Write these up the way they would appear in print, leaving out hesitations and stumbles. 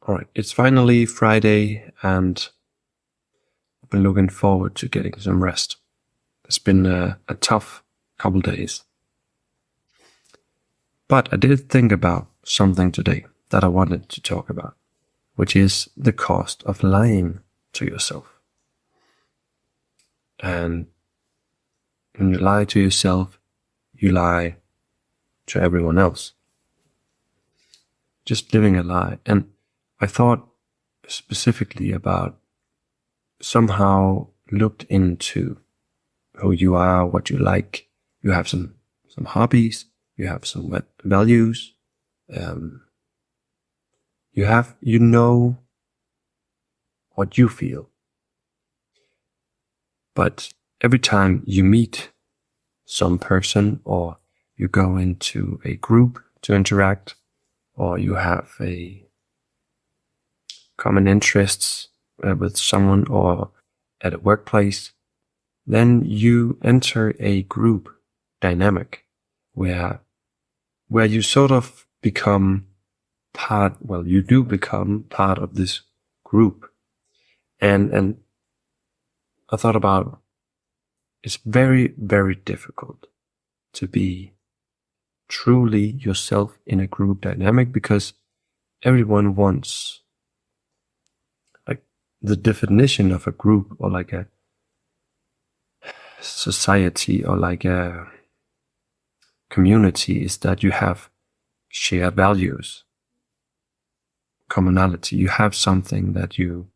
Alright, it's finally Friday and I've been looking forward to getting some rest. It's been a tough couple days. But I did think about something today that I wanted to talk about, which is the cost of lying to yourself. And when you lie to yourself, you lie to everyone else. Just living a lie. And I thought specifically about somehow looked into who you are, what you like. You have some hobbies, you have some values, you know what you feel. But every time you meet some person or you go into a group to interact, or you have a common interests with someone or at a workplace, then you enter a group dynamic where you sort of become you do become part of this group. And I thought about, it's very, very difficult to be truly yourself in a group dynamic because everyone wants, like, the definition of a group or like a society or like a community is that you have shared values, commonality. You have something that you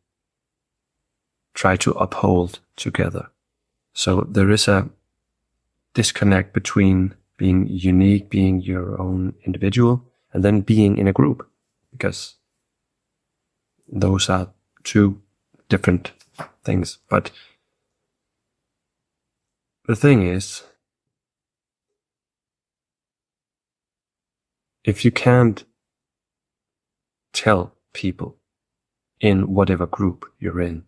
try to uphold together. So there is a disconnect between being unique, being your own individual, and then being in a group, because those are two different things. But the thing is, if you can't tell people in whatever group you're in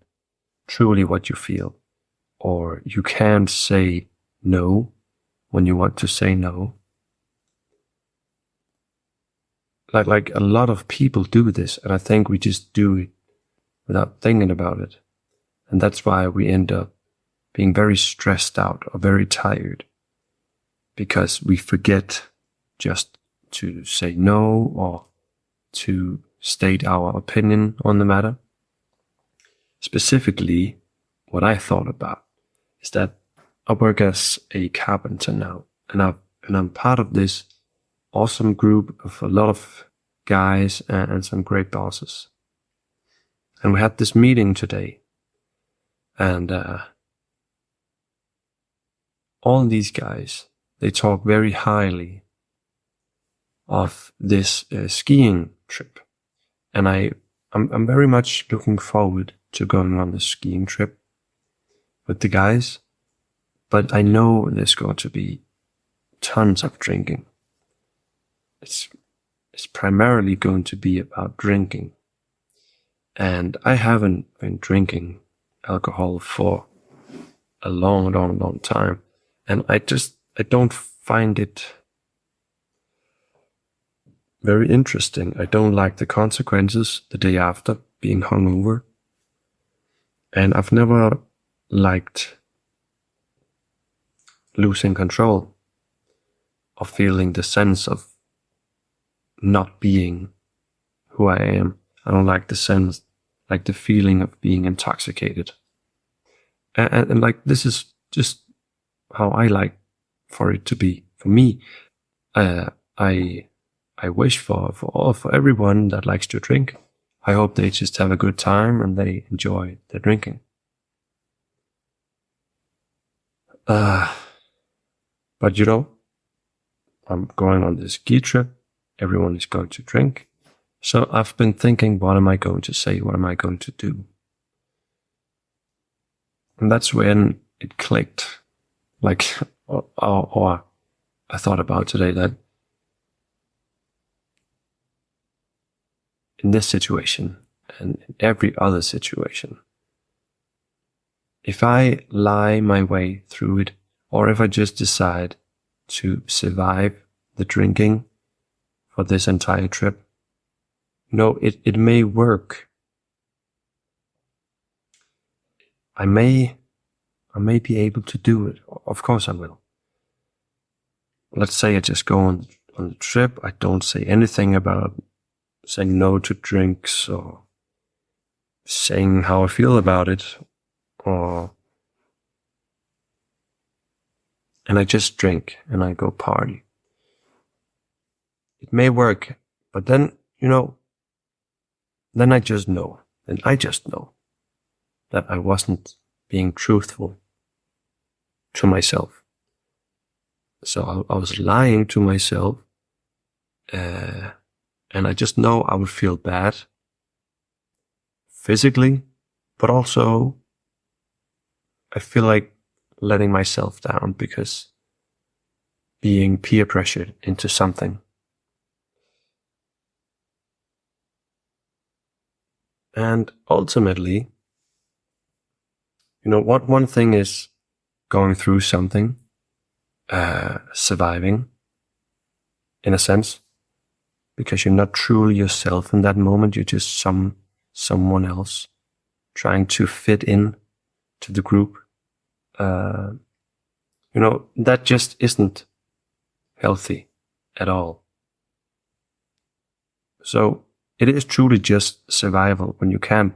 truly what you feel, or you can't say no when you want to say no. Like a lot of people do this, and I think we just do it without thinking about it. And that's why we end up being very stressed out or very tired, because we forget just to say no or to state our opinion on the matter. Specifically, what I thought about is that I work as a carpenter now, and I'm part of this awesome group of a lot of guys and some great bosses. And we had this meeting today, and all these guys, they talk very highly of this skiing trip, and I'm very much looking forward to going on this skiing trip with the guys. But I know there's going to be tons of drinking. It's primarily going to be about drinking. And I haven't been drinking alcohol for a long, long, long time. And I don't find it very interesting. I don't like the consequences the day after being hungover. And I've never liked losing control or feeling the sense of not being who I am. I don't like the sense, like the feeling of being intoxicated. And like, this is just how I like for it to be. For me, I wish for everyone that likes to drink. I hope they just have a good time and they enjoy their drinking. But you know, I'm going on this ski trip. Everyone is going to drink. So I've been thinking, what am I going to say? What am I going to do? And that's when it clicked. Like, or I thought about today that in this situation and in every other situation, if I lie my way through it, or if I just decide to survive the drinking for this entire trip, it may work. I may be able to do it. Of course I will. Let's say I just go on the trip. I don't say anything about saying no to drinks or saying how I feel about it, and I just drink and I go party. It may work, but then, then I just know that I wasn't being truthful to myself. So I was lying to myself, and I just know I would feel bad physically, but also I feel like letting myself down because being peer pressured into something. And ultimately, one thing is going through something, surviving, in a sense, because you're not truly yourself in that moment. You're just someone else trying to fit in to the group. That just isn't healthy at all. So it is truly just survival when you can't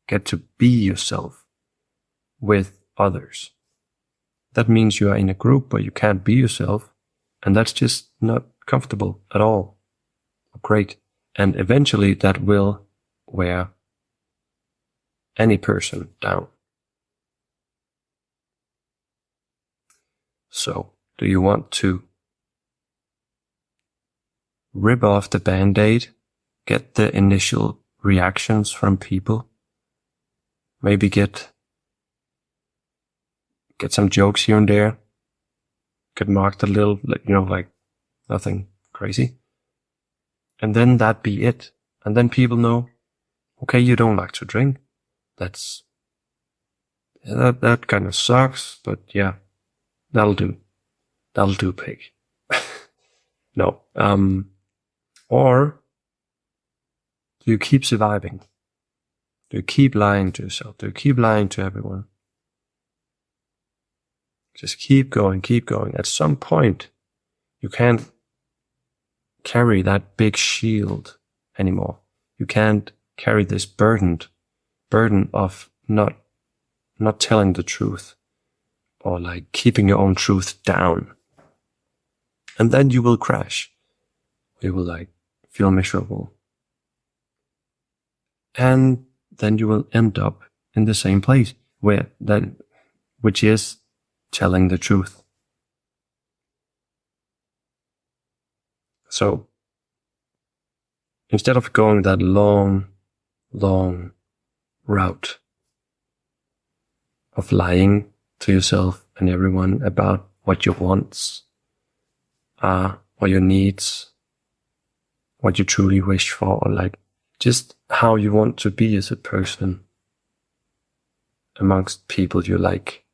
get to be yourself with others. That means you are in a group where you can't be yourself, and that's just not comfortable at all. Great. And eventually that will wear any person down. So, do you want to rip off the Band-Aid, get the initial reactions from people, maybe get some jokes here and there, get marked a little, like nothing crazy, and then that be it? And then people know, okay, you don't like to drink. That kind of sucks, but yeah, that'll do. That'll do, pig. No. Or do you keep surviving? Do you keep lying to yourself? Do you keep lying to everyone? Just keep going, keep going. At some point, you can't carry that big shield anymore. You can't carry this burden of not telling the truth, or like keeping your own truth down. And then you will crash. You will like feel miserable. And then you will end up in the same place which is telling the truth. So instead of going that long route of lying to yourself and everyone about what your wants are, or your needs, what you truly wish for, or like just how you want to be as a person amongst people you like.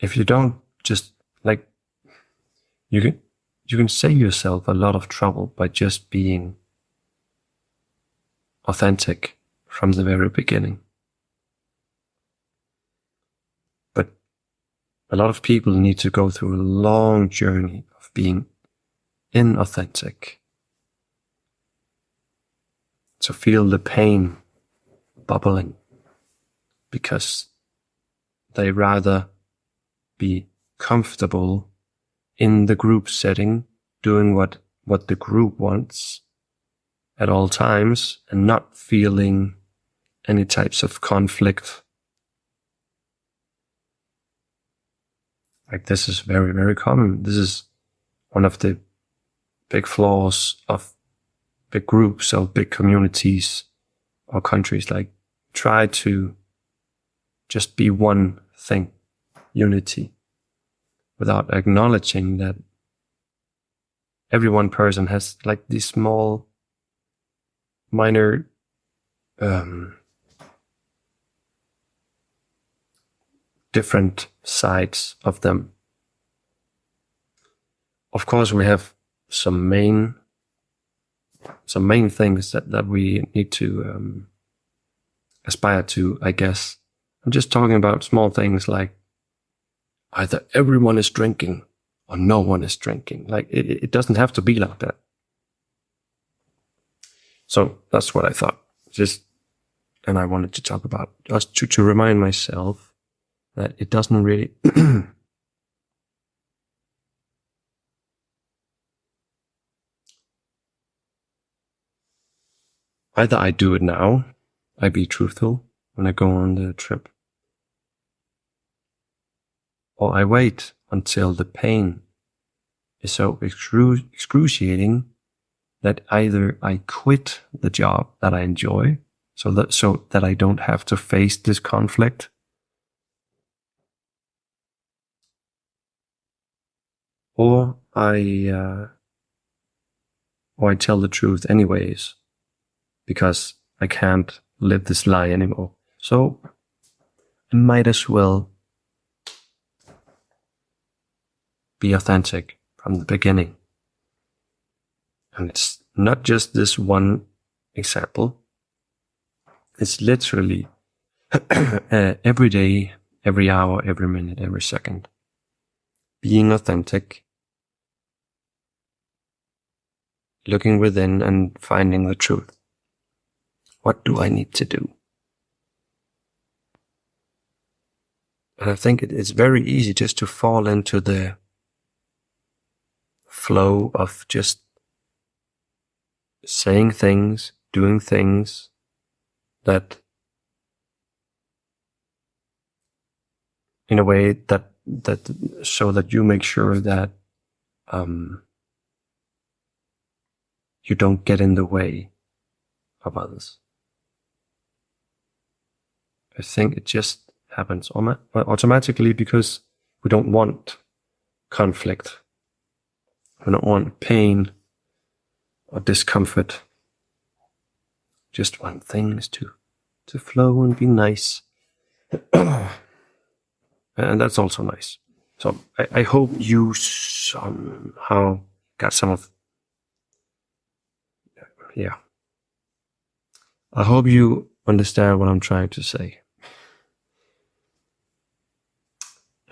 If you don't just like, you can save yourself a lot of trouble by just being authentic from the very beginning. But a lot of people need to go through a long journey of being inauthentic, to feel the pain bubbling, because they rather be comfortable in the group setting, doing what the group wants at all times, and not feeling any types of conflict. Like, this is very, very common. This is one of the big flaws of big groups or big communities or countries. Like, try to just be one thing, unity, without acknowledging that every one person has like these small, minor different sides of them. Of course, we have some main things that we need to aspire to, I guess. I'm just talking about small things like either everyone is drinking or no one is drinking. Like it doesn't have to be like that. So that's what I thought. And I wanted to talk about just to remind myself that it doesn't really either I do it now, I be truthful when I go on the trip, or I wait until the pain is so excruciating that either I quit the job that I enjoy so that I don't have to face this conflict, or I tell the truth anyways because I can't live this lie anymore. So I might as well be authentic from the beginning. And it's not just this one example. It's literally every day, every hour, every minute, every second. Being authentic, looking within and finding the truth. What do I need to do? And I think it's very easy just to fall into the flow of just saying things, doing things that in a way that so that you make sure that you don't get in the way of others. I think it just happens automatically because we don't want conflict. We don't want pain or discomfort. Just want things to flow and be nice. And that's also nice. So I hope you somehow got some of, yeah. I hope you understand what I'm trying to say.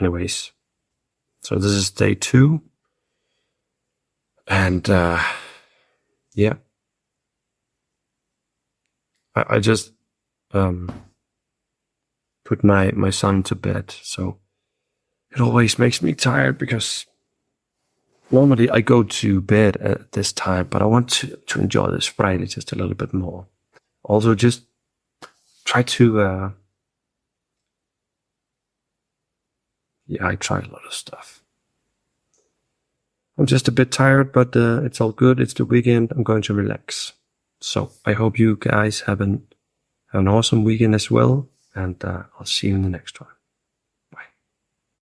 Anyways, so this is day 2. And yeah, I just put my son to bed, so it always makes me tired because normally I go to bed at this time, but I want to enjoy this Friday just a little bit more. Also, just try to I try a lot of stuff. I'm just a bit tired, but it's all good. It's the weekend. I'm going to relax. So I hope you guys have an awesome weekend as well. And I'll see you in the next one.